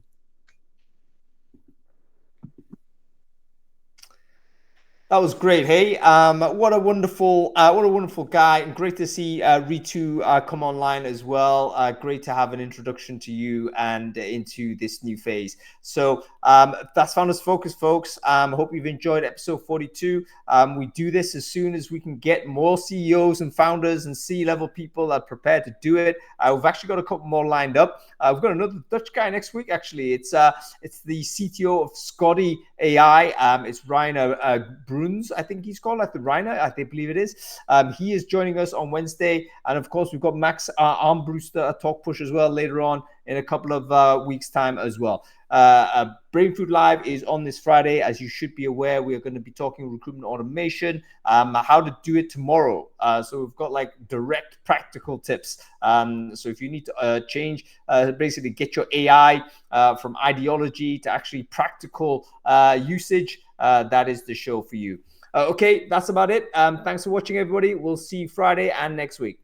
That was great. Hey, what a wonderful guy, and great to see Ritu come online as well. Great to have an introduction to you and into this new phase. So that's Founders Focus, folks. Hope you've enjoyed episode 42. We do this as soon as we can get more CEOs and founders and C-level people that are prepared to do it. We've actually got a couple more lined up. We've got another Dutch guy next week. Actually, it's the CTO of Scotty AI. It's Ryan Bruns, I think he's called, like the Reiner, I believe it is. He is joining us on Wednesday. And of course, we've got Max Armbruster at Talk Push as well later on in a couple of weeks' time as well. Brain Food Live is on this Friday. As you should be aware, we are going to be talking recruitment automation, how to do it tomorrow. So we've got like direct practical tips. So if you need to change, basically get your AI from ideology to actually practical usage, that is the show for you. Okay, that's about it. Thanks for watching, everybody. We'll see you Friday and next week.